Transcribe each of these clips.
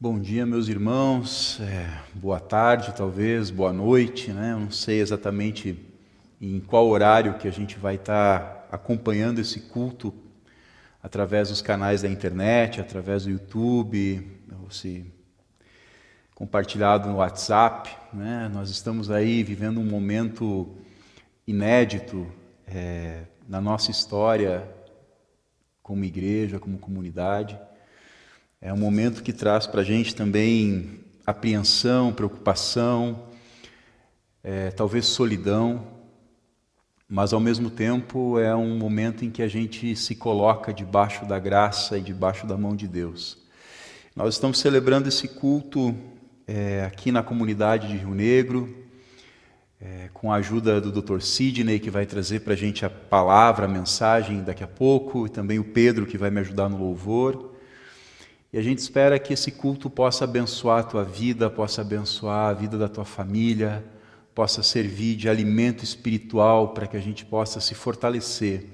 Bom dia, meus irmãos. Boa tarde, talvez, boa noite, né? Eu não sei exatamente em qual horário que a gente vai estar acompanhando esse culto através dos canais da internet, através do YouTube, ou se compartilhado no WhatsApp, né? Nós estamos aí vivendo um momento inédito na nossa história como igreja, como comunidade. É um momento que traz para a gente também apreensão, preocupação, talvez solidão, mas ao mesmo tempo é um momento em que a gente se coloca debaixo da graça e debaixo da mão de Deus. Nós estamos celebrando esse culto aqui na comunidade de Rio Negro, com a ajuda do Dr. Sidney, que vai trazer para a gente a palavra, a mensagem daqui a pouco, e também o Pedro, que vai me ajudar no louvor. E a gente espera que esse culto possa abençoar a tua vida, possa abençoar a vida da tua família, possa servir de alimento espiritual para que a gente possa se fortalecer,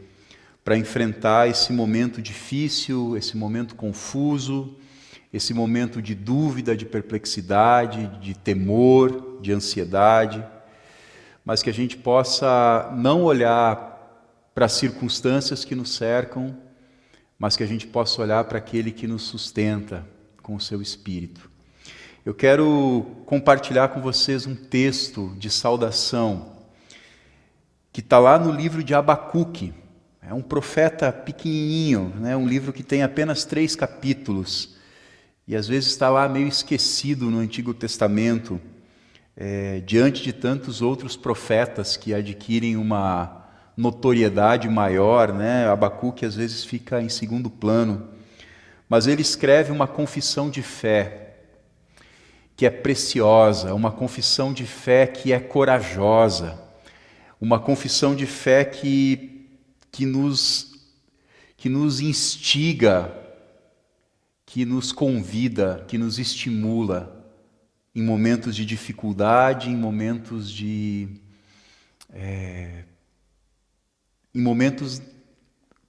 para enfrentar esse momento difícil, esse momento confuso, esse momento de dúvida, de perplexidade, de temor, de ansiedade, mas que a gente possa não olhar para as circunstâncias que nos cercam, mas que a gente possa olhar para aquele que nos sustenta com o seu Espírito. Eu quero compartilhar com vocês um texto de saudação que está lá no livro de Abacuque. É um profeta pequenininho, né? Um livro que tem apenas 3 capítulos e às vezes está lá meio esquecido no Antigo Testamento, diante de tantos outros profetas que adquirem uma notoriedade maior, né? Abacuque às vezes fica em segundo plano, mas ele escreve uma confissão de fé que é preciosa, uma confissão de fé que é corajosa, uma confissão de fé que nos instiga, que nos convida, que nos estimula em momentos de dificuldade, em momentos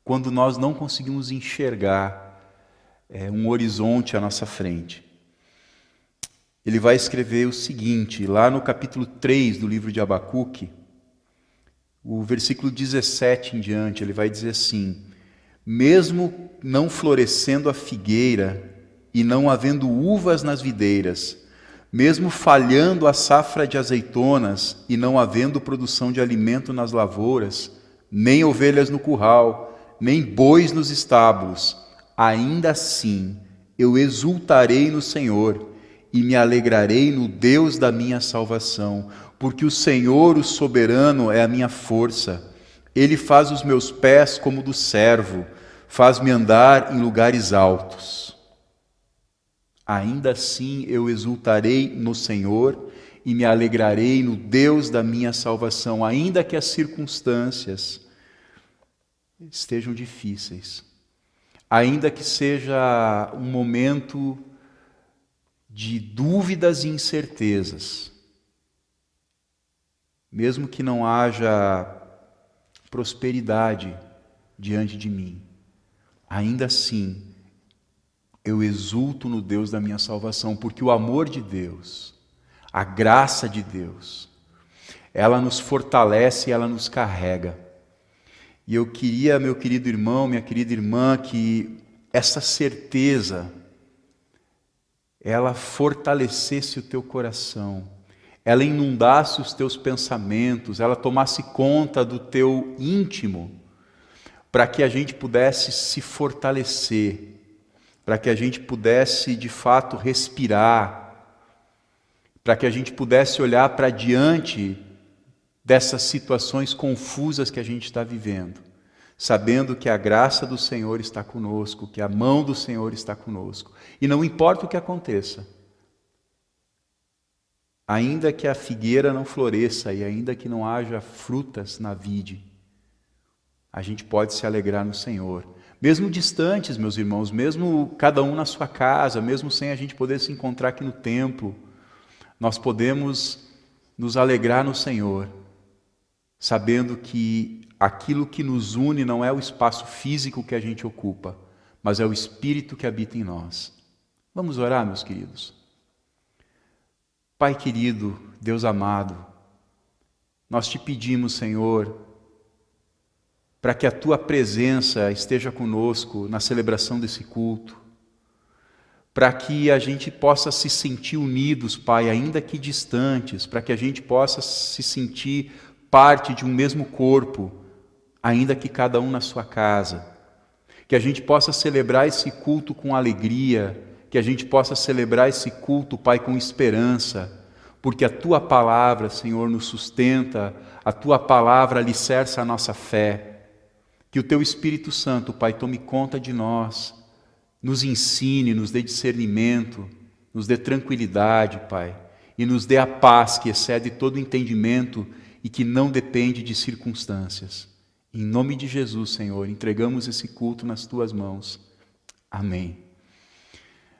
quando nós não conseguimos enxergar um horizonte à nossa frente. Ele vai escrever o seguinte, lá no capítulo 3 do livro de Abacuque, o versículo 17 em diante, ele vai dizer assim: mesmo não florescendo a figueira e não havendo uvas nas videiras, mesmo falhando a safra de azeitonas e não havendo produção de alimento nas lavouras, nem ovelhas no curral, nem bois nos estábulos, ainda assim eu exultarei no Senhor e me alegrarei no Deus da minha salvação, porque o Senhor, o soberano, é a minha força. Ele faz os meus pés como do servo, faz-me andar em lugares altos. Ainda assim eu exultarei no Senhor e me alegrarei no Deus da minha salvação, ainda que as circunstâncias estejam difíceis, ainda que seja um momento de dúvidas e incertezas, mesmo que não haja prosperidade diante de mim, ainda assim eu exulto no Deus da minha salvação, porque o amor de Deus, a graça de Deus, ela nos fortalece e ela nos carrega. E eu queria, meu querido irmão, minha querida irmã, que essa certeza ela fortalecesse o teu coração, ela inundasse os teus pensamentos, ela tomasse conta do teu íntimo, para que a gente pudesse se fortalecer, para que a gente pudesse de fato respirar, para que a gente pudesse olhar para diante dessas situações confusas que a gente está vivendo, sabendo que a graça do Senhor está conosco, que a mão do Senhor está conosco. E não importa o que aconteça, ainda que a figueira não floresça e ainda que não haja frutas na vide, a gente pode se alegrar no Senhor. Mesmo distantes, meus irmãos, mesmo cada um na sua casa, mesmo sem a gente poder se encontrar aqui no templo, nós podemos nos alegrar no Senhor, sabendo que aquilo que nos une não é o espaço físico que a gente ocupa, mas é o Espírito que habita em nós. Vamos orar, meus queridos. Pai querido, Deus amado, nós te pedimos, Senhor, para que a Tua presença esteja conosco na celebração desse culto, para que a gente possa se sentir unidos, Pai, ainda que distantes, para que a gente possa se sentir parte de um mesmo corpo, ainda que cada um na sua casa, que a gente possa celebrar esse culto com alegria, que a gente possa celebrar esse culto, Pai, com esperança, porque a Tua palavra, Senhor, nos sustenta, a Tua palavra alicerça a nossa fé. Que o Teu Espírito Santo, Pai, tome conta de nós, nos ensine, nos dê discernimento, nos dê tranquilidade, Pai, e nos dê a paz que excede todo entendimento e que não depende de circunstâncias. Em nome de Jesus, Senhor, entregamos esse culto nas Tuas mãos. Amém.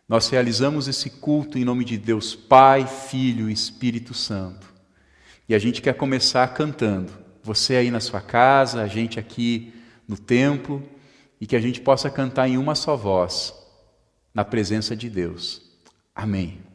Nós realizamos esse culto em nome de Deus Pai, Filho e Espírito Santo. E a gente quer começar cantando. Você aí na sua casa, a gente aqui no templo, e que a gente possa cantar em uma só voz, na presença de Deus. Amém.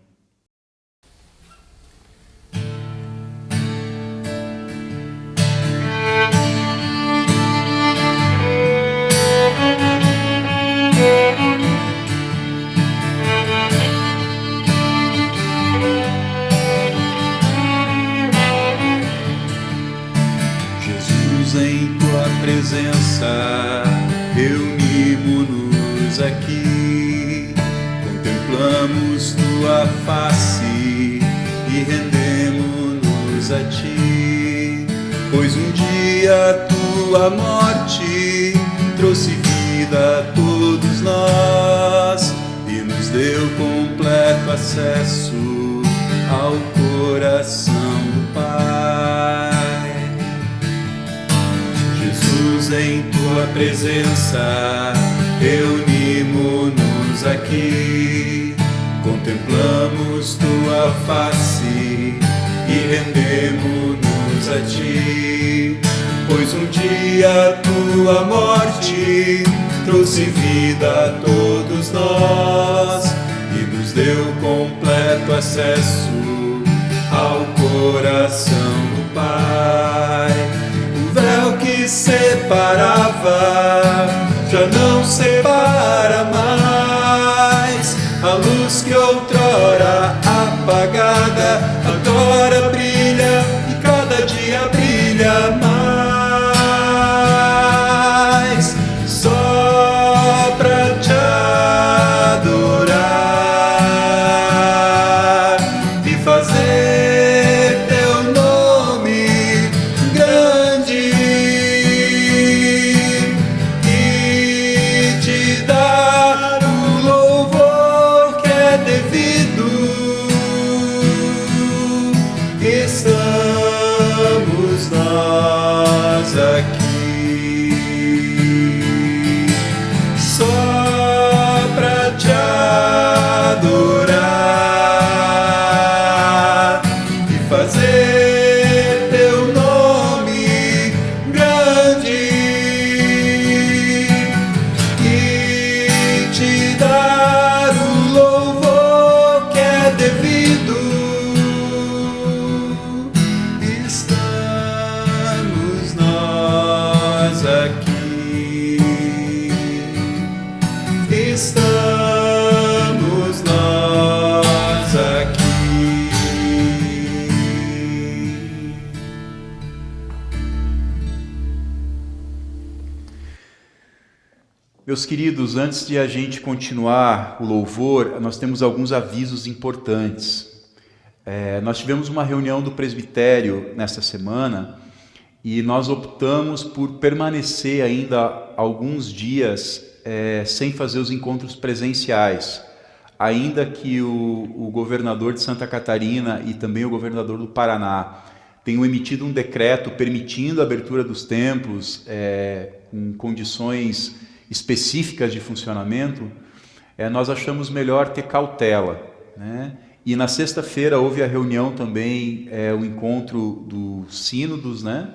Em Tua presença, reunimos-nos aqui, contemplamos Tua face e rendemos-nos a Ti, pois um dia Tua morte trouxe vida a todos nós e nos deu completo acesso ao coração do Pai. Jesus, em Tua presença, reunimos-nos aqui, contemplamos Tua face e rendemos-nos a Ti, pois um dia Tua morte trouxe vida a todos nós e nos deu completo acesso ao coração do Pai. O véu que separava já não separa mais. A luz que outrora apagada agora brilha e cada dia brilha mais. Só pra te adorar e fazer Teu nome grande e te dar o louvor que é devido. Estamos nós aqui só pra te adorar e fazer Teu nome grande e te dar o louvor que é devido. Estamos nós aqui, estamos nós aqui. Meus queridos, antes de a gente continuar o louvor, nós temos alguns avisos importantes. Nós tivemos uma reunião do presbitério nesta semana e nós optamos por permanecer ainda alguns dias sem fazer os encontros presenciais, ainda que o governador de Santa Catarina e também o governador do Paraná tenham emitido um decreto permitindo a abertura dos templos com condições específicas de funcionamento. Nós achamos melhor ter cautela, né? E na sexta-feira houve a reunião também, o encontro dos sínodos, né?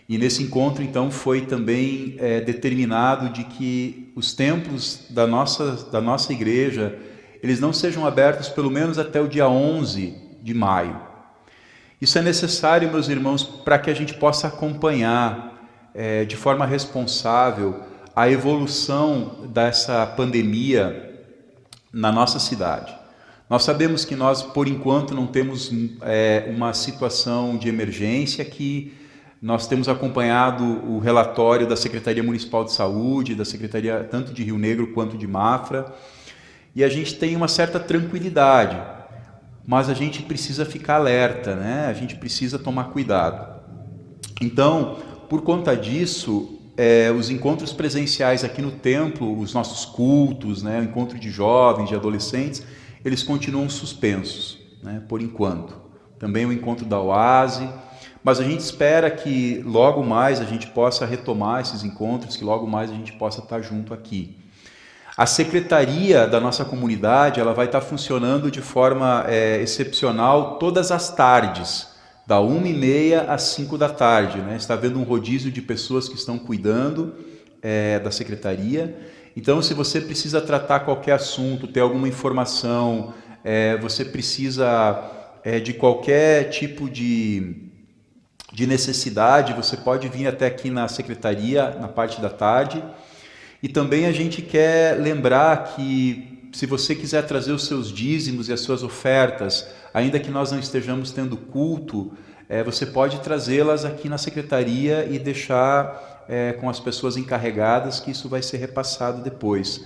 E nesse encontro, então, foi também determinado de que os templos da nossa igreja, eles não sejam abertos pelo menos até o dia 11 de maio. Isso é necessário, meus irmãos, para que a gente possa acompanhar de forma responsável a evolução dessa pandemia na nossa cidade. Nós sabemos que nós, por enquanto, não temos uma situação de emergência, que nós temos acompanhado o relatório da Secretaria Municipal de Saúde, da Secretaria tanto de Rio Negro quanto de Mafra, e a gente tem uma certa tranquilidade, mas a gente precisa ficar alerta, né? A gente precisa tomar cuidado. Então, por conta disso, os encontros presenciais aqui no templo, os nossos cultos, né, o encontro de jovens, de adolescentes, eles continuam suspensos, né, por enquanto. Também o encontro da Oase, mas a gente espera que logo mais a gente possa retomar esses encontros, que logo mais a gente possa estar junto aqui. A secretaria da nossa comunidade, ela vai estar funcionando de forma excepcional todas as tardes, da 1h30 às 5 da tarde, né? Está havendo um rodízio de pessoas que estão cuidando da secretaria. Então, se você precisa tratar qualquer assunto, ter alguma informação, você precisa de qualquer tipo de necessidade, você pode vir até aqui na secretaria, na parte da tarde. E também a gente quer lembrar que, se você quiser trazer os seus dízimos e as suas ofertas, ainda que nós não estejamos tendo culto, você pode trazê-las aqui na secretaria e deixar com as pessoas encarregadas, que isso vai ser repassado depois.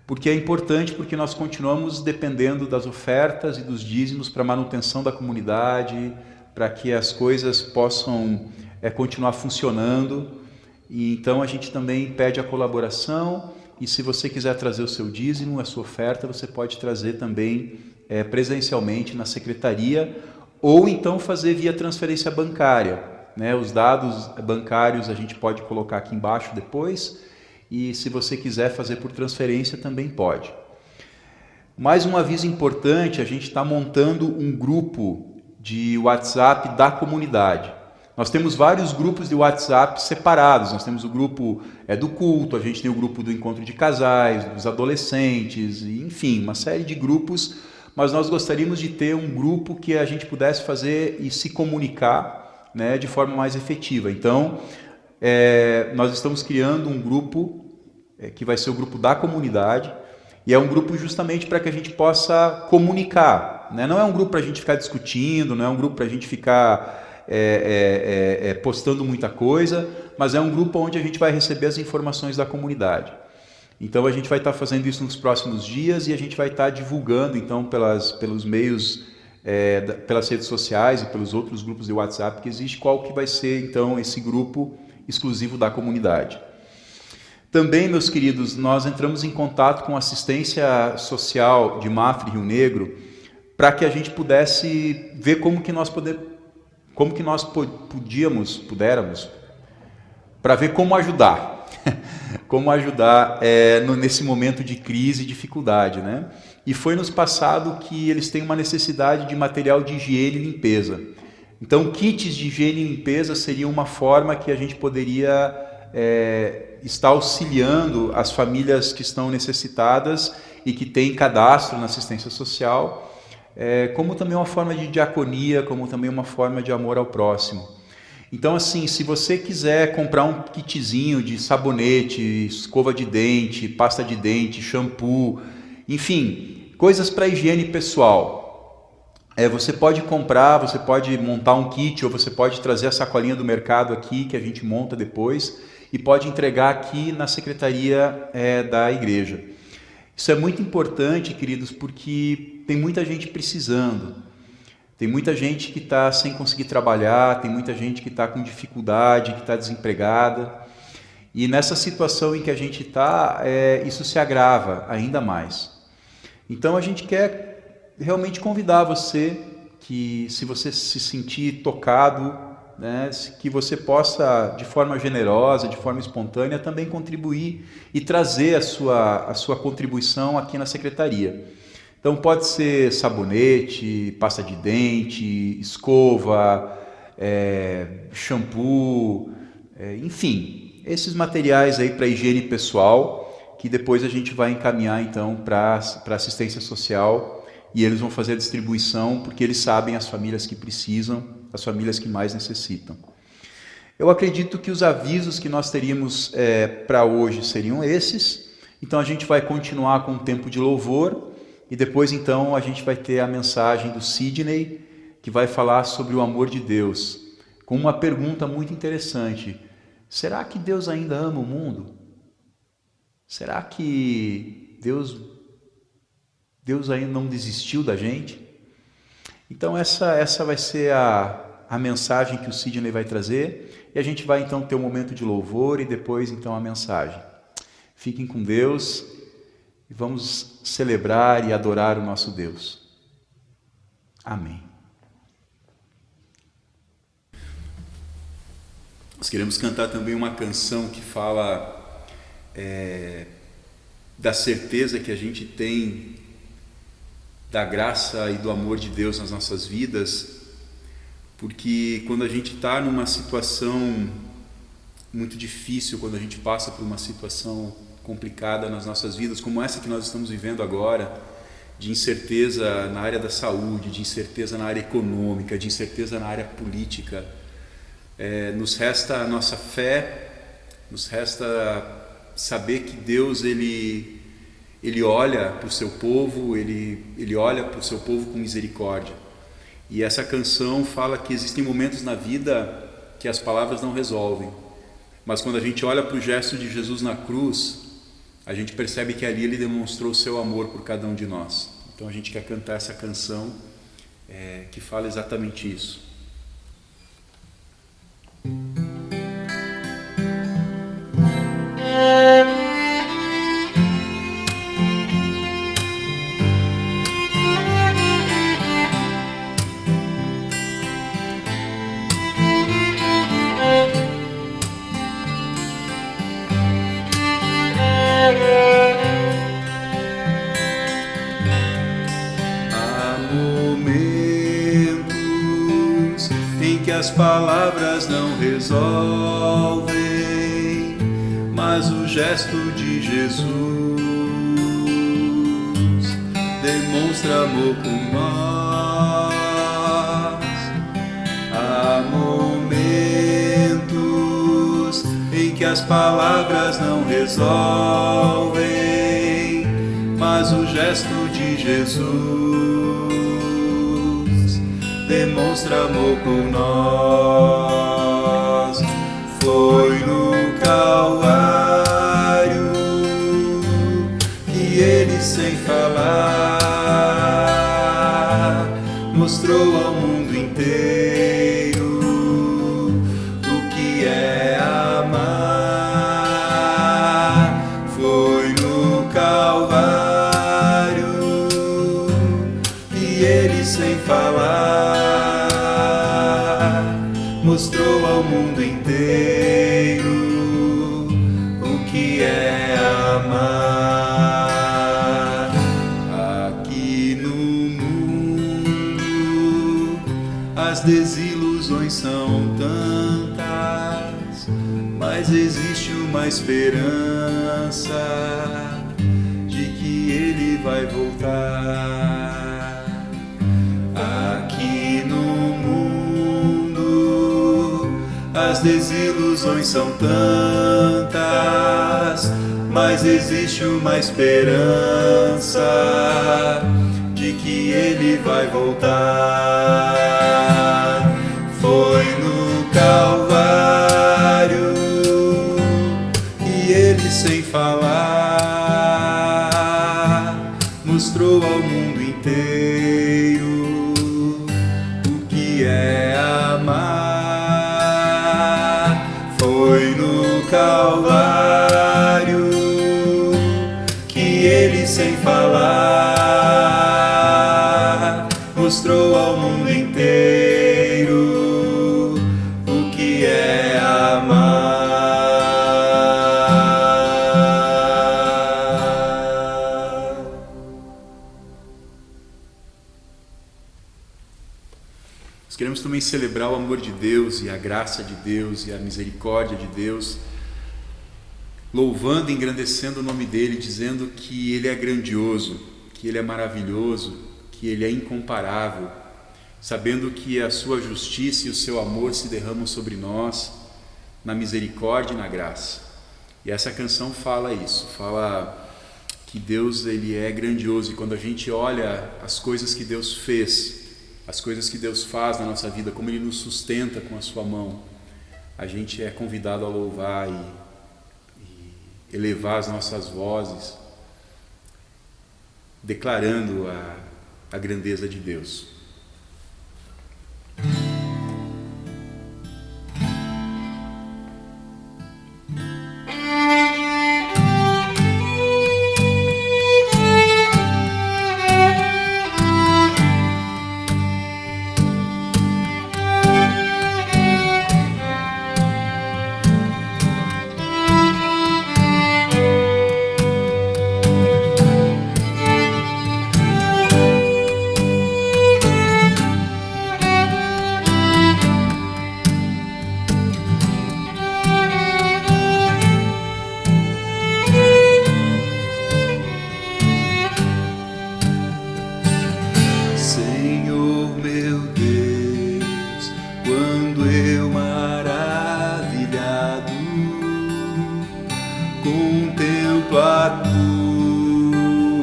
Porque é importante, porque nós continuamos dependendo das ofertas e dos dízimos para a manutenção da comunidade, para que as coisas possam continuar funcionando. E então a gente também pede a colaboração, e se você quiser trazer o seu dízimo, a sua oferta, você pode trazer também presencialmente na secretaria, ou então fazer via transferência bancária, né? Os dados bancários a gente pode colocar aqui embaixo depois, e se você quiser fazer por transferência também pode. Mais um aviso importante: a gente está montando um grupo de WhatsApp da comunidade. Nós temos vários grupos de WhatsApp separados. Nós temos o grupo do culto, a gente tem o grupo do encontro de casais, dos adolescentes, enfim, uma série de grupos, mas nós gostaríamos de ter um grupo que a gente pudesse fazer e se comunicar, né, de forma mais efetiva. Então, nós estamos criando um grupo que vai ser o grupo da comunidade, e é um grupo justamente para que a gente possa comunicar, né? Não é um grupo para a gente ficar discutindo, não é um grupo para a gente ficar postando muita coisa, mas é um grupo onde a gente vai receber as informações da comunidade. Então a gente vai estar fazendo isso nos próximos dias, e a gente vai estar divulgando então pelos meios, pelas redes sociais e pelos outros grupos de WhatsApp que existe, qual que vai ser então esse grupo exclusivo da comunidade. Também, meus queridos, nós entramos em contato com a assistência social de Mafra e Rio Negro, para que a gente pudesse ver como que nós pudéramos, para ver como ajudar, nesse momento de crise e dificuldade, né? E foi nos passado que eles têm uma necessidade de material de higiene e limpeza. Então, kits de higiene e limpeza seria uma forma que a gente poderia estar auxiliando as famílias que estão necessitadas e que têm cadastro na assistência social, como também uma forma de diaconia, como também uma forma de amor ao próximo. Então, assim, se você quiser comprar um kitzinho de sabonete, escova de dente, pasta de dente, shampoo, enfim, coisas para higiene pessoal, você pode comprar, você pode montar um kit, ou você pode trazer a sacolinha do mercado aqui, que a gente monta depois, e pode entregar aqui na secretaria da igreja. Isso é muito importante, queridos, porque tem muita gente precisando, tem muita gente que está sem conseguir trabalhar, tem muita gente que está com dificuldade, que está desempregada, e nessa situação em que a gente está, isso se agrava ainda mais. Então a gente quer realmente convidar você, que se você se sentir tocado, né, que você possa, de forma generosa, de forma espontânea, também contribuir e trazer a sua contribuição aqui na secretaria. Então pode ser sabonete, pasta de dente, escova, shampoo, enfim, esses materiais aí para higiene pessoal que depois a gente vai encaminhar então para assistência social e eles vão fazer a distribuição, porque eles sabem as famílias que precisam, as famílias que mais necessitam. Eu acredito que os avisos que nós teríamos para hoje seriam esses. Então a gente vai continuar com um tempo de louvor e depois então a gente vai ter a mensagem do Sidney, que vai falar sobre o amor de Deus, com uma pergunta muito interessante: será que Deus ainda ama o mundo? Será que Deus ainda não desistiu da gente? Então essa vai ser a mensagem que o Sidney vai trazer, e a gente vai então ter um momento de louvor e depois então a mensagem. Fiquem com Deus e vamos celebrar e adorar o nosso Deus. Amém. Nós queremos cantar também uma canção que fala da certeza que a gente tem da graça e do amor de Deus nas nossas vidas, porque quando a gente está numa situação muito difícil, quando a gente passa por uma situação complicada nas nossas vidas, como essa que nós estamos vivendo agora, de incerteza na área da saúde, de incerteza na área econômica, de incerteza na área política, nos resta a nossa fé, nos resta saber que Deus ele olha para o seu povo, ele olha para o seu povo com misericórdia. E essa canção fala que existem momentos na vida que as palavras não resolvem, mas quando a gente olha para o gesto de Jesus na cruz, a gente percebe que ali ele demonstrou o seu amor por cada um de nós. Então a gente quer cantar essa canção que fala exatamente isso. As palavras não resolvem, mas o gesto de Jesus demonstra amor por nós. Há momentos em que as palavras não resolvem, mas o gesto de Jesus demonstra amor por nós. Foi no Calvário que ele, sem falar, mostrou ao mundo inteiro o que é amar. Foi no Calvário que ele, sem falar, mostrou ao mundo inteiro o que é amar. Aqui no mundo as desilusões são tantas, mas existe uma esperança de que ele vai voltar. Aqui no mundo as desilusões são tantas, mas existe uma esperança de que ele vai voltar. Foi no Calvário que ele, sem falar, mostrou ao mundo inteiro o que é amar. Foi no Calvário que ele, sem falar, mostrou ao mundo inteiro o que é amar. Nós queremos também celebrar o amor de Deus e a graça de Deus e a misericórdia de Deus louvando e engrandecendo o nome dele, dizendo que ele é grandioso, que ele é maravilhoso, que ele é incomparável, sabendo que a sua justiça e o seu amor se derramam sobre nós na misericórdia e na graça. E essa canção fala isso, fala que Deus, ele é grandioso, e quando a gente olha as coisas que Deus fez, as coisas que Deus faz na nossa vida, como ele nos sustenta com a sua mão, a gente é convidado a louvar e elevar as nossas vozes, declarando a grandeza de Deus. Contemplo a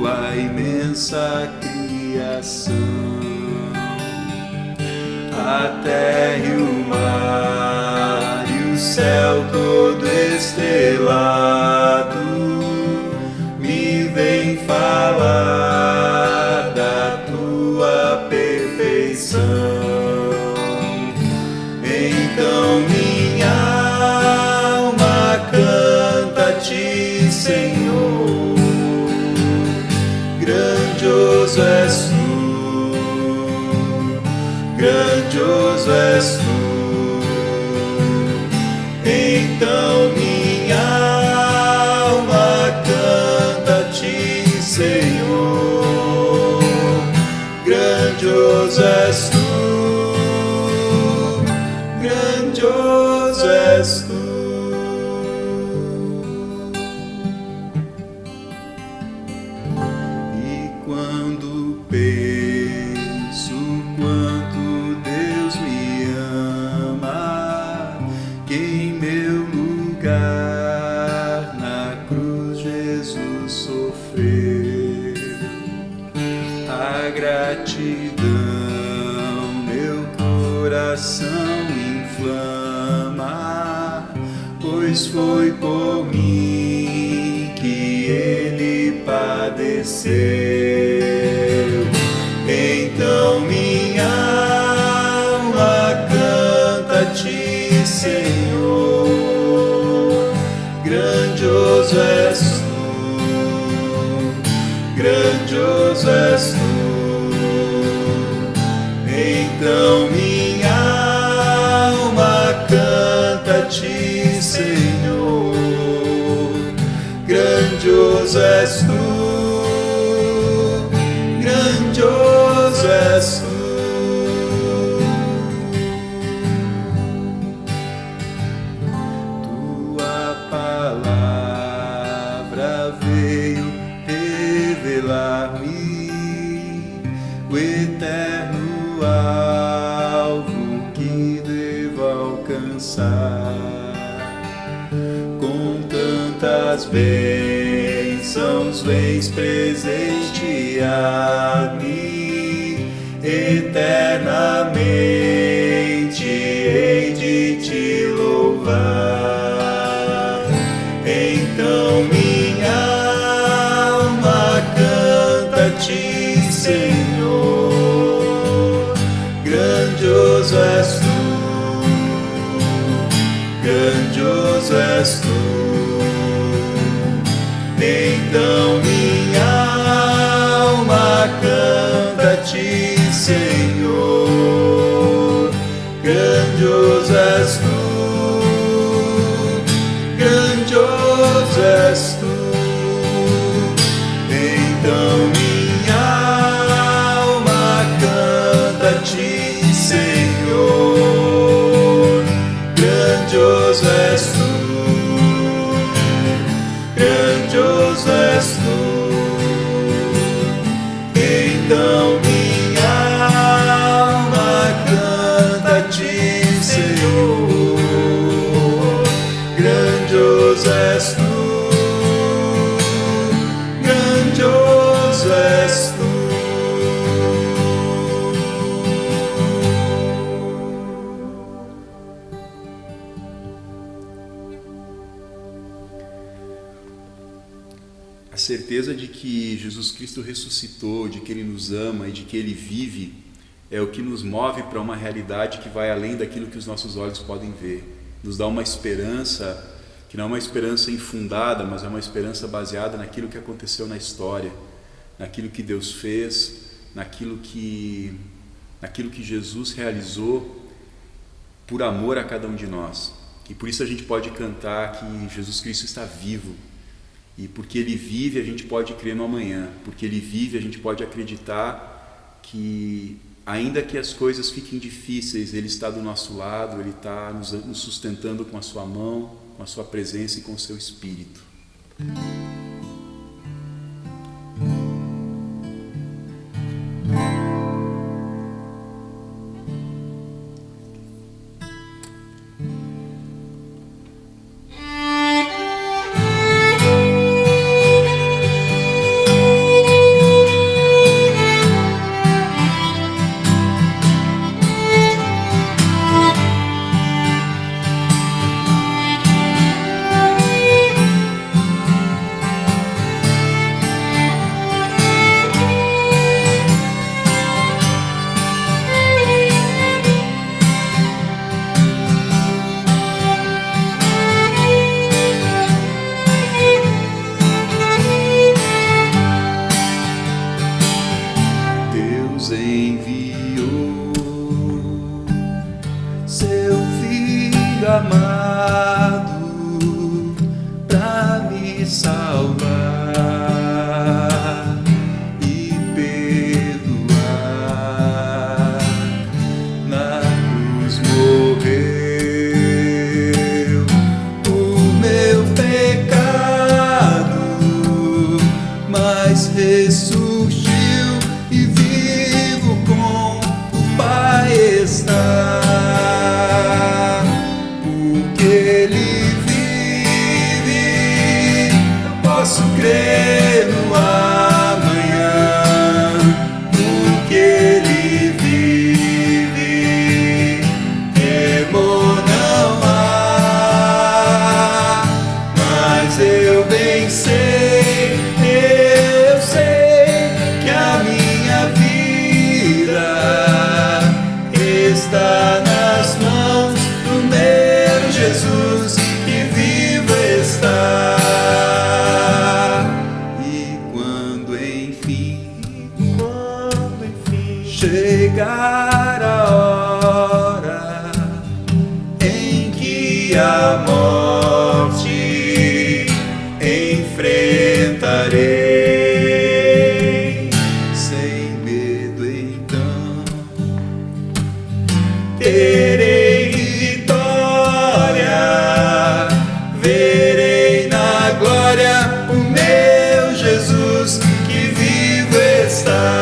tua imensa criação, a terra e o mar e o céu todo estrelado me vem falar da tua perfeição. Então minha alma canta-te, Senhor, grandioso és tu, grandioso és tu. Então minha alma canta-te, Senhor, grandioso és tu, grandioso és tu. E quando penso quanto Deus me ama, que em meu lugar na cruz Jesus sofreu, a gratidão meu coração inflama, pois foi por mim que ele padeceu. Então minha alma canta-te, Senhor, grandioso és tu, grandioso és tu. Então minha alma canta-te, Senhor, grandioso és tu, grandioso és tu. Tua palavra veio revelar-me o eterno alvo que devo alcançar. Com tantas bênçãos vens presentear-me, eternamente hei de te louvar. Então minha alma canta-te, Senhor, grandioso és tu, grandioso és tu. Então minha alma canta-te, Senhor, grandioso és tu, grandioso és tu. Então minha alma canta-te, Senhor, grandioso és tu, que Jesus Cristo ressuscitou, de que Ele nos ama e de que Ele vive, é o que nos move para uma realidade que vai além daquilo que os nossos olhos podem ver. Nos dá uma esperança, que não é uma esperança infundada, mas é uma esperança baseada naquilo que aconteceu na história, naquilo que Deus fez, naquilo que Jesus realizou por amor a cada um de nós. E por isso a gente pode cantar que Jesus Cristo está vivo. E porque Ele vive, a gente pode crer no amanhã. Porque Ele vive, a gente pode acreditar que, ainda que as coisas fiquem difíceis, Ele está do nosso lado, Ele está nos sustentando com a sua mão, com a sua presença e com o seu Espírito. Chegar a hora em que a morte enfrentarei, sem medo então terei vitória, verei na glória o meu Jesus que vivo está.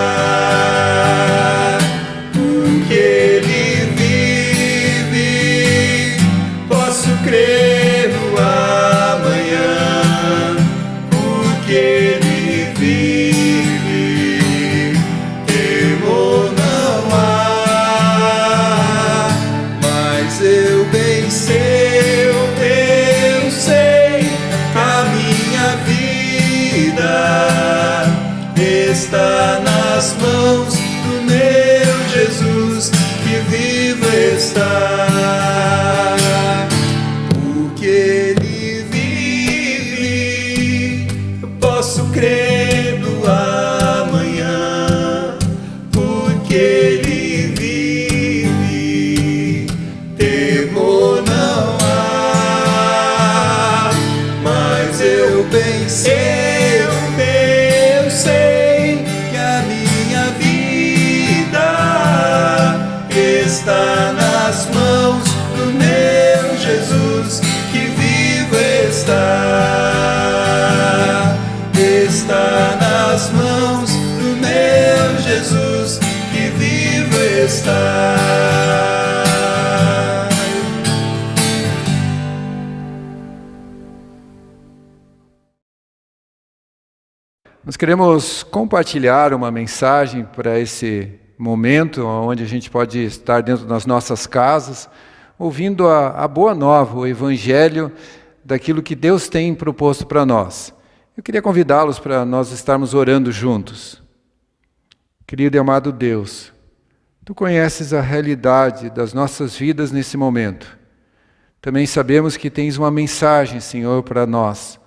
Está nas mãos do meu Jesus que vivo está, porque Ele vive, eu posso crer no amanhã, porque Ele vive, temor não há, mas eu bem sei. Está nas mãos do meu Jesus que vivo está. Está nas mãos do meu Jesus que vivo está. Nós queremos compartilhar uma mensagem para esse momento onde a gente pode estar dentro das nossas casas, ouvindo a boa nova, o evangelho daquilo que Deus tem proposto para nós. Eu queria convidá-los para nós estarmos orando juntos. Querido e amado Deus, Tu conheces a realidade das nossas vidas nesse momento. Também sabemos que tens uma mensagem, Senhor, para nós.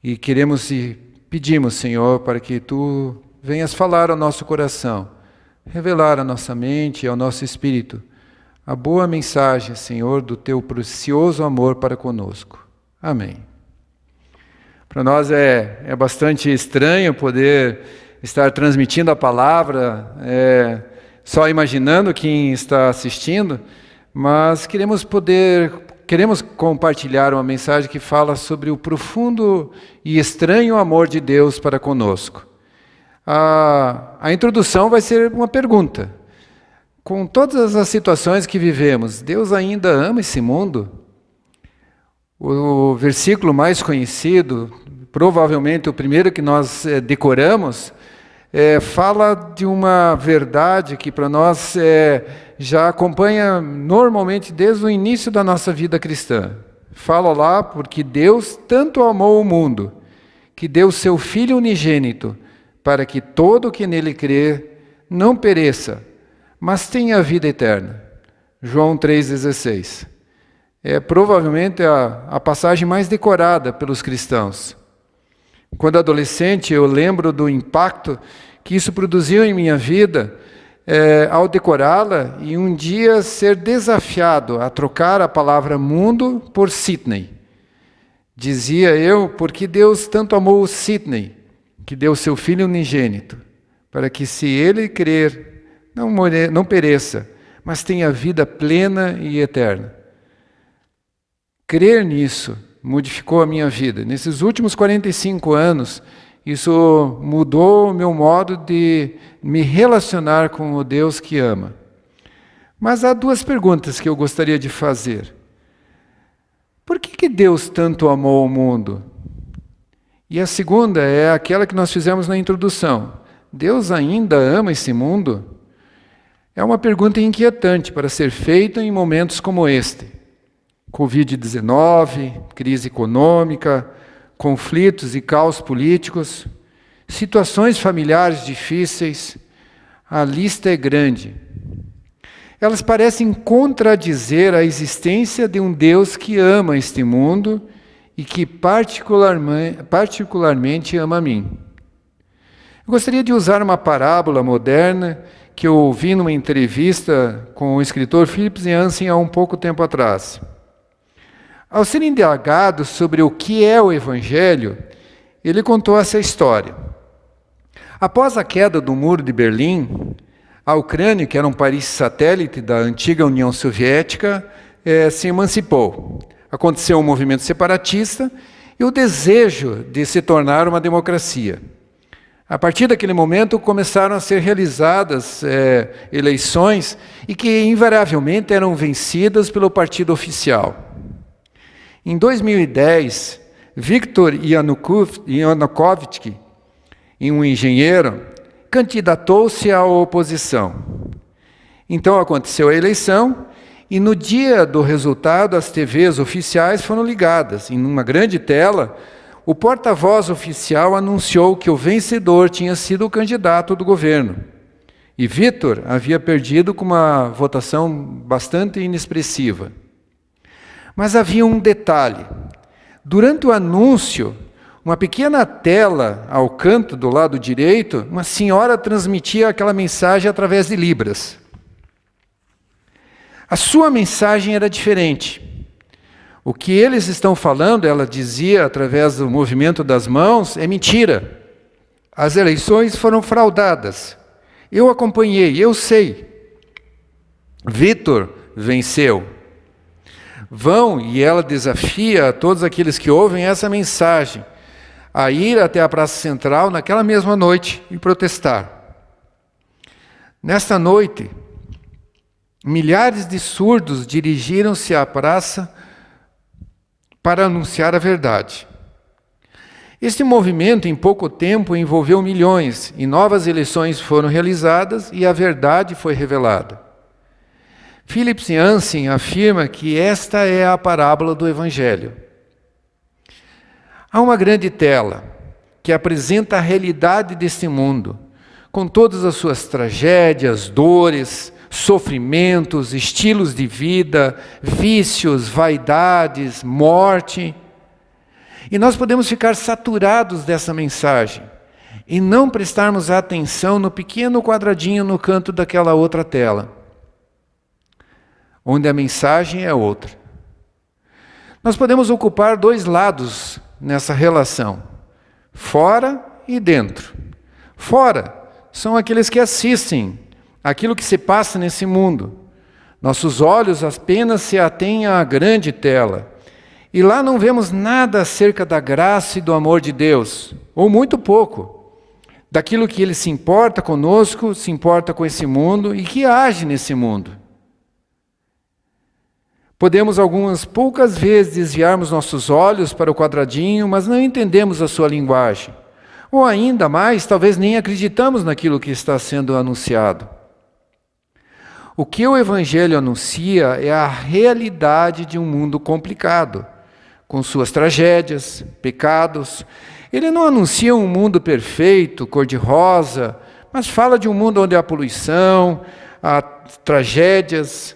E queremos e pedimos, Senhor, para que Tu venhas falar ao nosso coração, revelar à nossa mente e ao nosso espírito a boa mensagem, Senhor, do Teu precioso amor para conosco. Amém. Para nós é bastante estranho poder estar transmitindo a palavra, só imaginando quem está assistindo, mas queremos compartilhar uma mensagem que fala sobre o profundo e estranho amor de Deus para conosco. A introdução vai ser uma pergunta. Com todas as situações que vivemos, Deus ainda ama esse mundo? O versículo mais conhecido, provavelmente o primeiro que nós decoramos, fala de uma verdade que para nós já acompanha normalmente desde o início da nossa vida cristã. Fala lá, porque Deus tanto amou o mundo, que deu seu Filho unigênito, para que todo o que nele crê não pereça, mas tenha a vida eterna. João 3,16. É provavelmente a passagem mais decorada pelos cristãos. Quando adolescente, eu lembro do impacto que isso produziu em minha vida ao decorá-la e um dia ser desafiado a trocar a palavra mundo por Sydney. Dizia eu, porque Deus tanto amou o Sydney, que deu seu Filho unigênito, para que se ele crer, não pereça, mas tenha vida plena e eterna. Crer nisso modificou a minha vida. Nesses últimos 45 anos, isso mudou o meu modo de me relacionar com o Deus que ama. Mas há duas perguntas que eu gostaria de fazer. Por que Deus tanto amou o mundo? E a segunda é aquela que nós fizemos na introdução. Deus ainda ama esse mundo? É uma pergunta inquietante para ser feita em momentos como este. Covid-19, crise econômica, conflitos e caos políticos, situações familiares difíceis, a lista é grande. Elas parecem contradizer a existência de um Deus que ama este mundo e que particularmente ama a mim. Eu gostaria de usar uma parábola moderna que eu ouvi numa entrevista com o escritor Philip Yancey há um pouco tempo atrás. Ao ser indagado sobre o que é o Evangelho, ele contou essa história. Após a queda do Muro de Berlim, a Ucrânia, que era um país satélite da antiga União Soviética, se emancipou. Aconteceu um movimento separatista e o desejo de se tornar uma democracia. A partir daquele momento começaram a ser realizadas eleições e que invariavelmente eram vencidas pelo partido oficial. Em 2010, Viktor Yanukovych, um engenheiro, candidatou-se à oposição. Então aconteceu a eleição e no dia do resultado as TVs oficiais foram ligadas. Em uma grande tela, o porta-voz oficial anunciou que o vencedor tinha sido o candidato do governo. E Viktor havia perdido com uma votação bastante inexpressiva. Mas havia um detalhe. Durante o anúncio, uma pequena tela ao canto do lado direito, uma senhora transmitia aquela mensagem através de libras. A sua mensagem era diferente. O que eles estão falando, ela dizia através do movimento das mãos, é mentira. As eleições foram fraudadas. Eu acompanhei, eu sei. Viktor venceu. Vão, e ela desafia a todos aqueles que ouvem essa mensagem a ir até a Praça Central naquela mesma noite e protestar. Nesta noite, milhares de surdos dirigiram-se à praça para anunciar a verdade. Este movimento, em pouco tempo, envolveu milhões, e novas eleições foram realizadas e a verdade foi revelada. Philip Yancey afirma que esta é a parábola do Evangelho. Há uma grande tela que apresenta a realidade deste mundo, com todas as suas tragédias, dores, sofrimentos, estilos de vida, vícios, vaidades, morte. E nós podemos ficar saturados dessa mensagem e não prestarmos atenção no pequeno quadradinho no canto daquela outra tela, onde a mensagem é outra. Nós podemos ocupar dois lados nessa relação, fora e dentro. Fora são aqueles que assistem aquilo que se passa nesse mundo. Nossos olhos apenas se atêm à grande tela. E lá não vemos nada acerca da graça e do amor de Deus, ou muito pouco, daquilo que Ele se importa conosco, se importa com esse mundo e que age nesse mundo. Podemos algumas poucas vezes desviarmos nossos olhos para o quadradinho, mas não entendemos a sua linguagem. Ou ainda mais, talvez nem acreditamos naquilo que está sendo anunciado. O que o Evangelho anuncia é a realidade de um mundo complicado, com suas tragédias, pecados. Ele não anuncia um mundo perfeito, cor-de-rosa, mas fala de um mundo onde há poluição, há tragédias,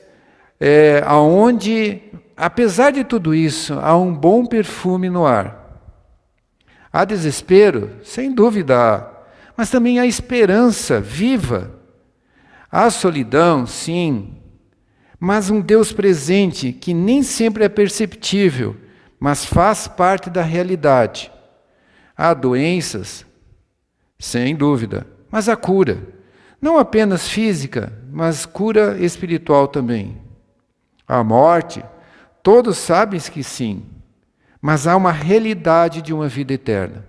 onde, apesar de tudo isso, há um bom perfume no ar. Há desespero? Sem dúvida há, mas também há esperança viva. Há solidão? Sim, mas um Deus presente que nem sempre é perceptível, mas faz parte da realidade. Há doenças? Sem dúvida, mas há cura. Não apenas física, mas cura espiritual também. Há morte? Todos sabem que sim, mas há uma realidade de uma vida eterna.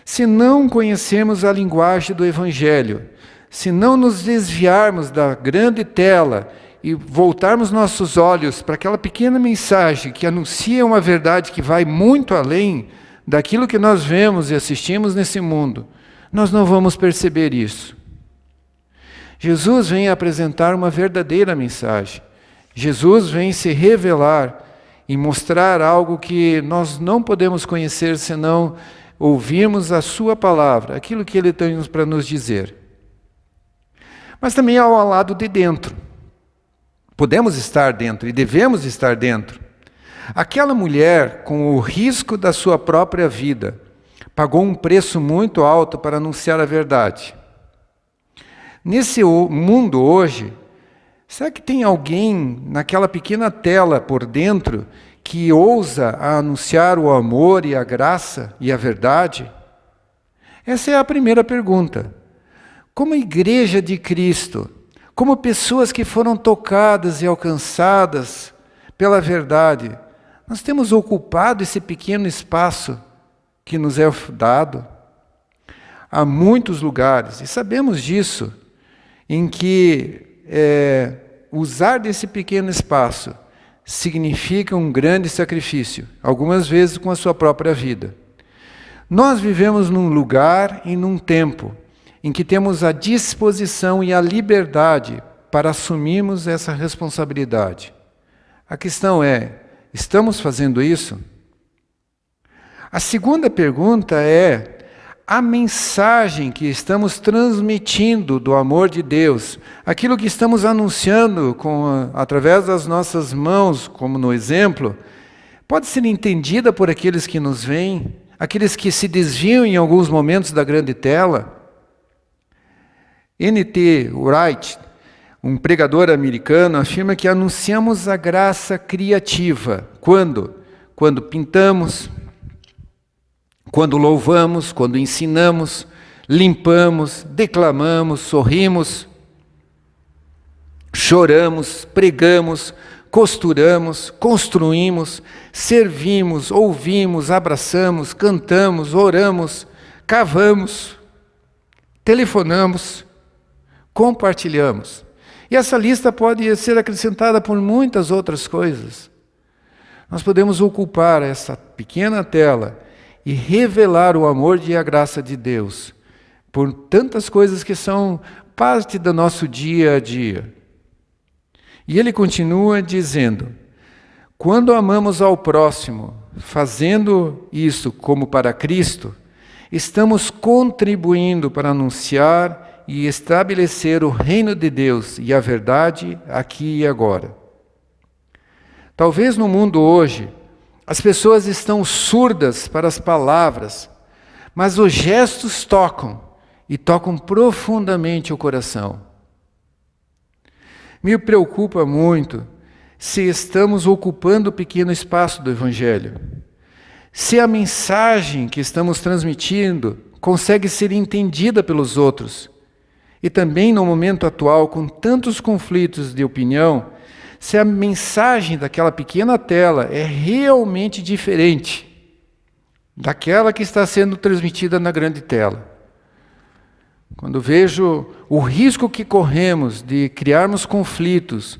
Se não conhecemos a linguagem do Evangelho, se não nos desviarmos da grande tela e voltarmos nossos olhos para aquela pequena mensagem que anuncia uma verdade que vai muito além daquilo que nós vemos e assistimos nesse mundo, nós não vamos perceber isso. Jesus vem apresentar uma verdadeira mensagem. Jesus vem se revelar e mostrar algo que nós não podemos conhecer senão ouvirmos a sua palavra, aquilo que Ele tem para nos dizer. Mas também há o lado de dentro. Podemos estar dentro e devemos estar dentro. Aquela mulher, com o risco da sua própria vida, pagou um preço muito alto para anunciar a verdade. Nesse mundo hoje, será que tem alguém naquela pequena tela por dentro que ousa anunciar o amor e a graça e a verdade? Essa é a primeira pergunta. Como igreja de Cristo, como pessoas que foram tocadas e alcançadas pela verdade, nós temos ocupado esse pequeno espaço que nos é dado? Há muitos lugares, e sabemos disso, em que usar desse pequeno espaço significa um grande sacrifício, algumas vezes com a sua própria vida. Nós vivemos num lugar e num tempo em que temos a disposição e a liberdade para assumirmos essa responsabilidade. A questão é, estamos fazendo isso? A segunda pergunta é, a mensagem que estamos transmitindo do amor de Deus, aquilo que estamos anunciando através das nossas mãos, como no exemplo, pode ser entendida por aqueles que nos veem, aqueles que se desviam em alguns momentos da grande tela? N.T. Wright, um pregador americano, afirma que anunciamos a graça criativa. Quando? Quando pintamos, quando louvamos, quando ensinamos, limpamos, declamamos, sorrimos, choramos, pregamos, costuramos, construímos, servimos, ouvimos, abraçamos, cantamos, oramos, cavamos, telefonamos, compartilhamos. E essa lista pode ser acrescentada por muitas outras coisas. Nós podemos ocupar essa pequena tela e revelar o amor e a graça de Deus por tantas coisas que são parte do nosso dia a dia. E ele continua dizendo, quando amamos ao próximo, fazendo isso como para Cristo, estamos contribuindo para anunciar e estabelecer o reino de Deus e a verdade aqui e agora. Talvez no mundo hoje, as pessoas estão surdas para as palavras, mas os gestos tocam, e tocam profundamente o coração. Me preocupa muito se estamos ocupando o pequeno espaço do Evangelho. Se a mensagem que estamos transmitindo consegue ser entendida pelos outros, e também no momento atual, com tantos conflitos de opinião, se a mensagem daquela pequena tela é realmente diferente daquela que está sendo transmitida na grande tela. Quando vejo o risco que corremos de criarmos conflitos,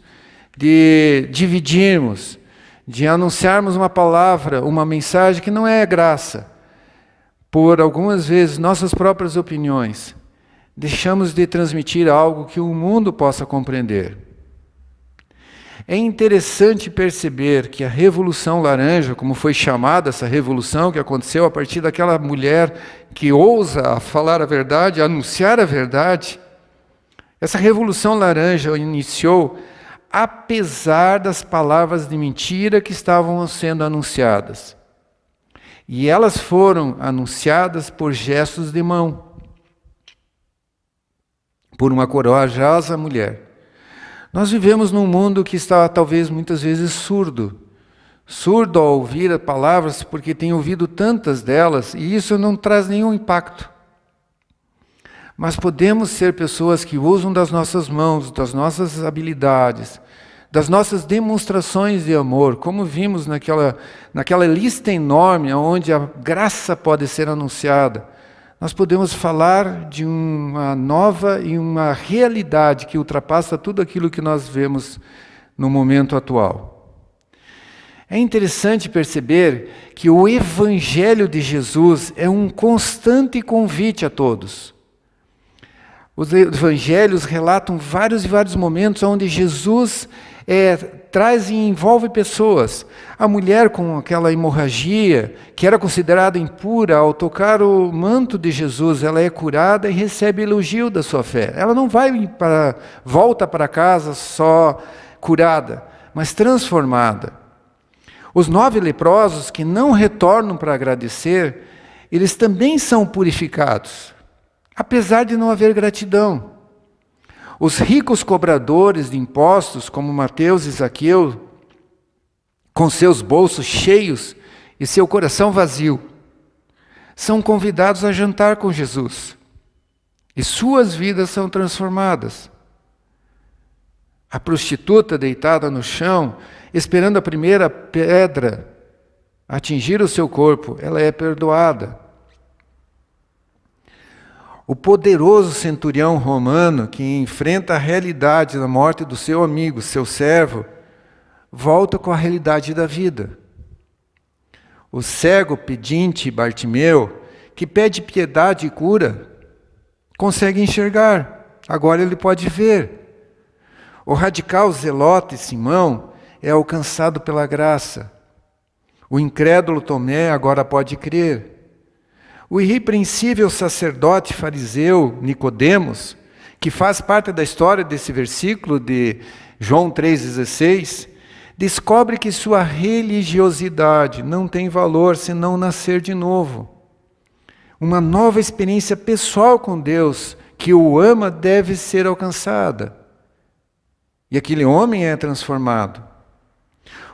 de dividirmos, de anunciarmos uma palavra, uma mensagem que não é graça, por algumas vezes nossas próprias opiniões, deixamos de transmitir algo que o mundo possa compreender. É interessante perceber que a Revolução Laranja, como foi chamada essa revolução que aconteceu a partir daquela mulher que ousa falar a verdade, anunciar a verdade, essa Revolução Laranja iniciou apesar das palavras de mentira que estavam sendo anunciadas. E elas foram anunciadas por gestos de mão, por uma corajosa mulher. Nós vivemos num mundo que está talvez muitas vezes surdo ao ouvir as palavras, porque tem ouvido tantas delas, e isso não traz nenhum impacto. Mas podemos ser pessoas que usam das nossas mãos, das nossas habilidades, das nossas demonstrações de amor, como vimos naquela lista enorme onde a graça pode ser anunciada. Nós podemos falar de uma nova e uma realidade que ultrapassa tudo aquilo que nós vemos no momento atual. É interessante perceber que o Evangelho de Jesus é um constante convite a todos. Os Evangelhos relatam vários e vários momentos onde Jesus traz e envolve pessoas. A mulher com aquela hemorragia, que era considerada impura, ao tocar o manto de Jesus, ela é curada e recebe elogio da sua fé. Ela não volta para casa só curada, mas transformada. Os 9 leprosos que não retornam para agradecer, eles também são purificados, apesar de não haver gratidão. Os ricos cobradores de impostos, como Mateus e Zaqueu, com seus bolsos cheios e seu coração vazio, são convidados a jantar com Jesus. E suas vidas são transformadas. A prostituta deitada no chão, esperando a primeira pedra atingir o seu corpo, ela é perdoada. O poderoso centurião romano, que enfrenta a realidade da morte do seu amigo, seu servo, volta com a realidade da vida. O cego pedinte Bartimeu, que pede piedade e cura, consegue enxergar, agora ele pode ver. O radical zelote Simão é alcançado pela graça. O incrédulo Tomé agora pode crer. O irrepreensível sacerdote fariseu Nicodemos, que faz parte da história desse versículo de João 3,16, descobre que sua religiosidade não tem valor senão nascer de novo. Uma nova experiência pessoal com Deus, que o ama, deve ser alcançada. E aquele homem é transformado.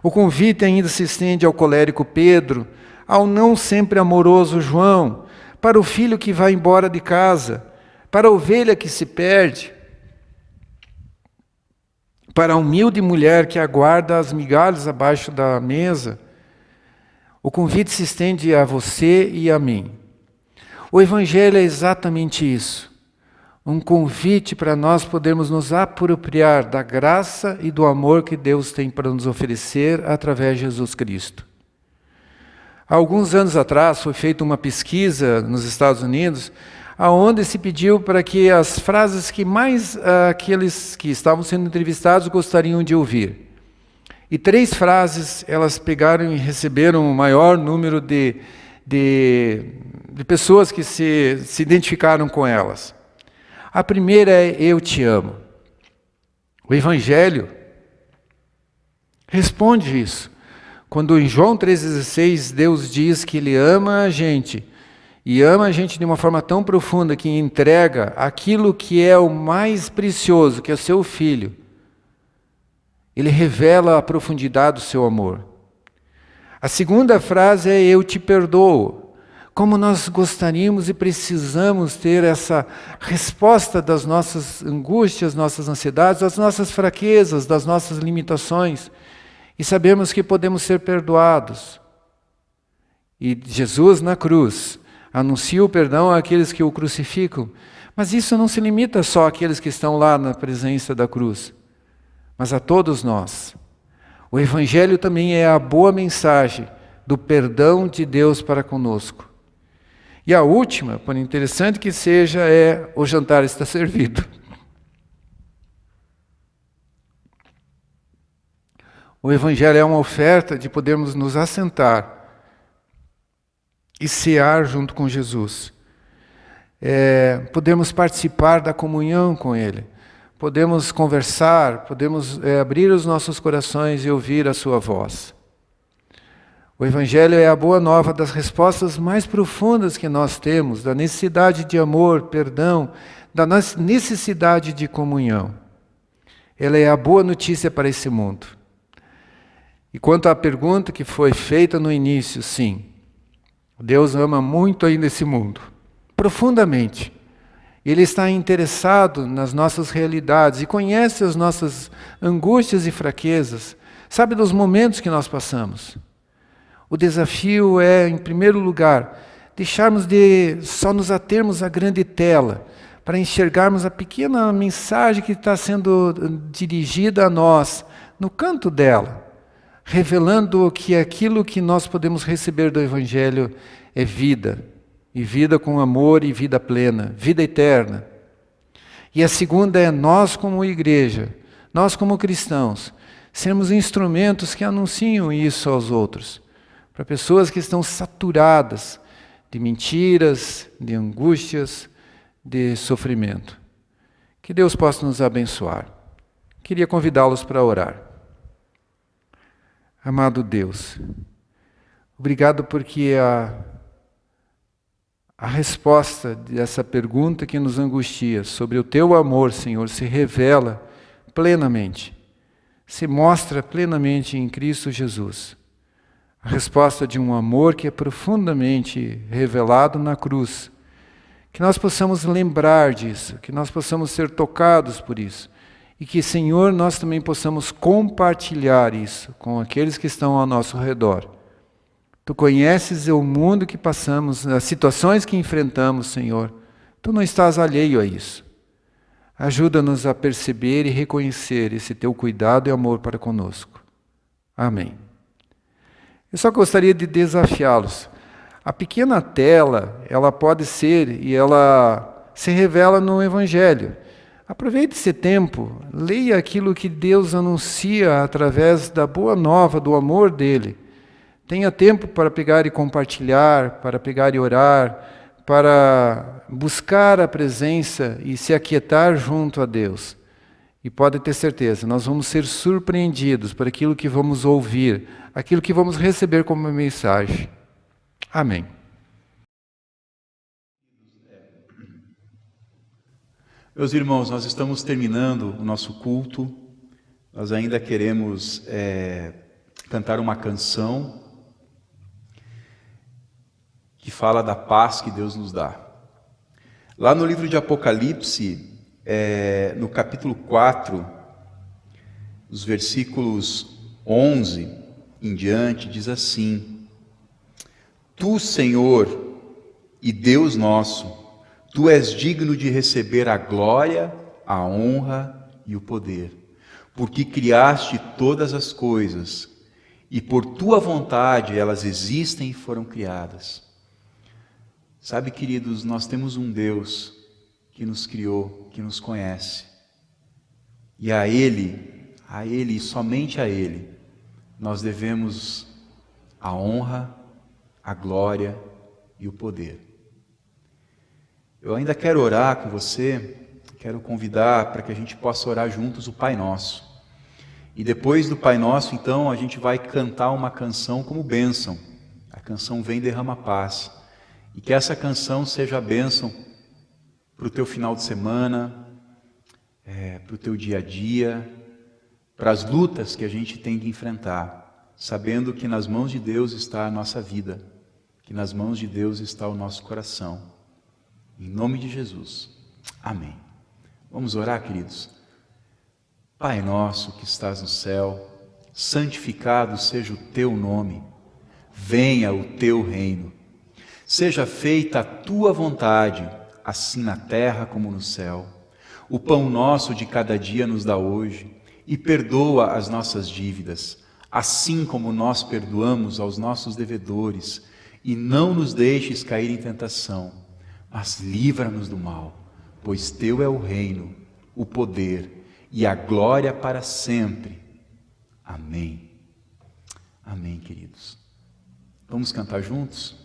O convite ainda se estende ao colérico Pedro, ao não sempre amoroso João, para o filho que vai embora de casa, para a ovelha que se perde, para a humilde mulher que aguarda as migalhas abaixo da mesa. O convite se estende a você e a mim. O Evangelho é exatamente isso. Um convite para nós podermos nos apropriar da graça e do amor que Deus tem para nos oferecer através de Jesus Cristo. Há alguns anos atrás foi feita uma pesquisa nos Estados Unidos, onde se pediu para que as frases que mais aqueles que estavam sendo entrevistados gostariam de ouvir. E 3 frases, elas pegaram e receberam o maior número de pessoas que se identificaram com elas. A primeira é: eu te amo. O Evangelho responde isso. Quando em João 3,16 Deus diz que Ele ama a gente, e ama a gente de uma forma tão profunda que entrega aquilo que é o mais precioso, que é o seu Filho. Ele revela a profundidade do seu amor. A segunda frase é: eu te perdoo. Como nós gostaríamos e precisamos ter essa resposta das nossas angústias, nossas ansiedades, das nossas fraquezas, das nossas limitações. E sabemos que podemos ser perdoados. E Jesus na cruz anuncia o perdão àqueles que o crucificam. Mas isso não se limita só àqueles que estão lá na presença da cruz, mas a todos nós. O Evangelho também é a boa mensagem do perdão de Deus para conosco. E a última, por interessante que seja, é: o jantar está servido. O Evangelho é uma oferta de podermos nos assentar e cear junto com Jesus. Podemos participar da comunhão com Ele. Podemos conversar, podemos abrir os nossos corações e ouvir a sua voz. O Evangelho é a boa nova das respostas mais profundas que nós temos, da necessidade de amor, perdão, da necessidade de comunhão. Ela é a boa notícia para esse mundo. E quanto à pergunta que foi feita no início, sim, Deus ama muito ainda esse mundo, profundamente. Ele está interessado nas nossas realidades e conhece as nossas angústias e fraquezas, sabe dos momentos que nós passamos. O desafio é, em primeiro lugar, deixarmos de só nos atermos à grande tela, para enxergarmos a pequena mensagem que está sendo dirigida a nós, no canto dela, revelando que aquilo que nós podemos receber do Evangelho é vida, e vida com amor e vida plena, vida eterna. E a segunda é nós como igreja, nós como cristãos, sermos instrumentos que anunciam isso aos outros, para pessoas que estão saturadas de mentiras, de angústias, de sofrimento. Que Deus possa nos abençoar. Queria convidá-los para orar. Amado Deus, obrigado porque a resposta dessa pergunta que nos angustia sobre o Teu amor, Senhor, se revela plenamente, se mostra plenamente em Cristo Jesus. A resposta de um amor que é profundamente revelado na cruz. Que nós possamos lembrar disso, que nós possamos ser tocados por isso. E que, Senhor, nós também possamos compartilhar isso com aqueles que estão ao nosso redor. Tu conheces o mundo que passamos, as situações que enfrentamos, Senhor. Tu não estás alheio a isso. Ajuda-nos a perceber e reconhecer esse Teu cuidado e amor para conosco. Amém. Eu só gostaria de desafiá-los. A pequena tela, ela pode ser e ela se revela no Evangelho. Aproveite esse tempo, leia aquilo que Deus anuncia através da boa nova, do amor dEle. Tenha tempo para pegar e compartilhar, para pegar e orar, para buscar a presença e se aquietar junto a Deus. E pode ter certeza, nós vamos ser surpreendidos por aquilo que vamos ouvir, aquilo que vamos receber como mensagem. Amém. Meus irmãos, nós estamos terminando o nosso culto. Nós ainda queremos cantar uma canção que fala da paz que Deus nos dá. Lá no livro de Apocalipse, no capítulo 4, os versículos 11 em diante, diz assim: Tu, Senhor e Deus nosso, Tu és digno de receber a glória, a honra e o poder, porque criaste todas as coisas, e por Tua vontade elas existem e foram criadas. Sabe, queridos, nós temos um Deus que nos criou, que nos conhece. E a Ele e somente a Ele, nós devemos a honra, a glória e o poder. Eu ainda quero orar com você, quero convidar para que a gente possa orar juntos o Pai Nosso. E depois do Pai Nosso, então, a gente vai cantar uma canção como bênção. A canção Vem Derrama Paz. E que essa canção seja a bênção para o teu final de semana, para o teu dia a dia, para as lutas que a gente tem que enfrentar, sabendo que nas mãos de Deus está a nossa vida, que nas mãos de Deus está o nosso coração. Em nome de Jesus. Amém. Vamos orar, queridos. Pai nosso que estás no céu, santificado seja o teu nome. Venha o teu reino. Seja feita a tua vontade, assim na terra como no céu. O pão nosso de cada dia nos dá hoje, e perdoa as nossas dívidas, assim como nós perdoamos aos nossos devedores, e não nos deixes cair em tentação, mas livra-nos do mal, pois teu é o reino, o poder e a glória para sempre. Amém. Amém, queridos. Vamos cantar juntos?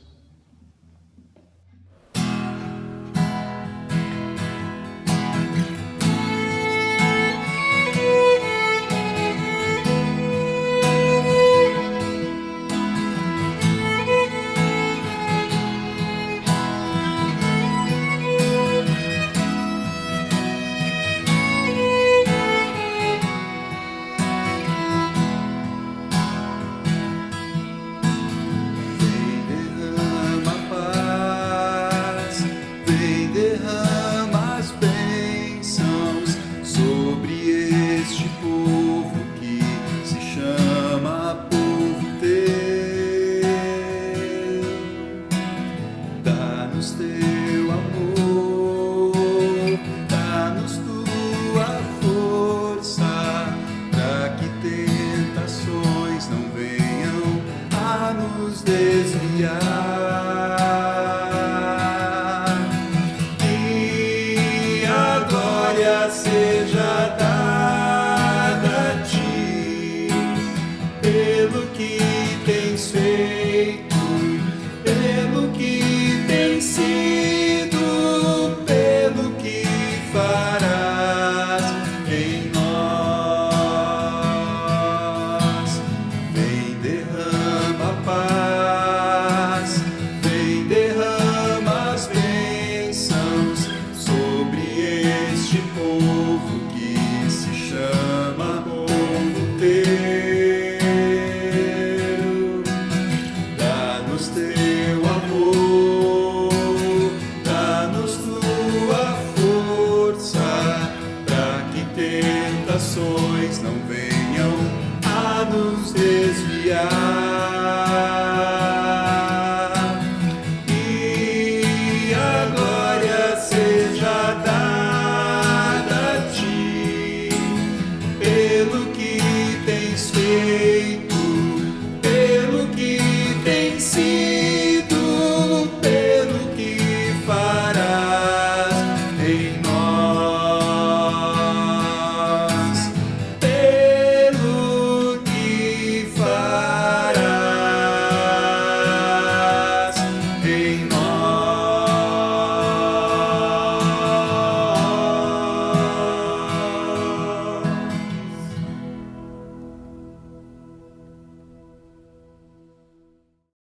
Tentações não venham a nos desviar.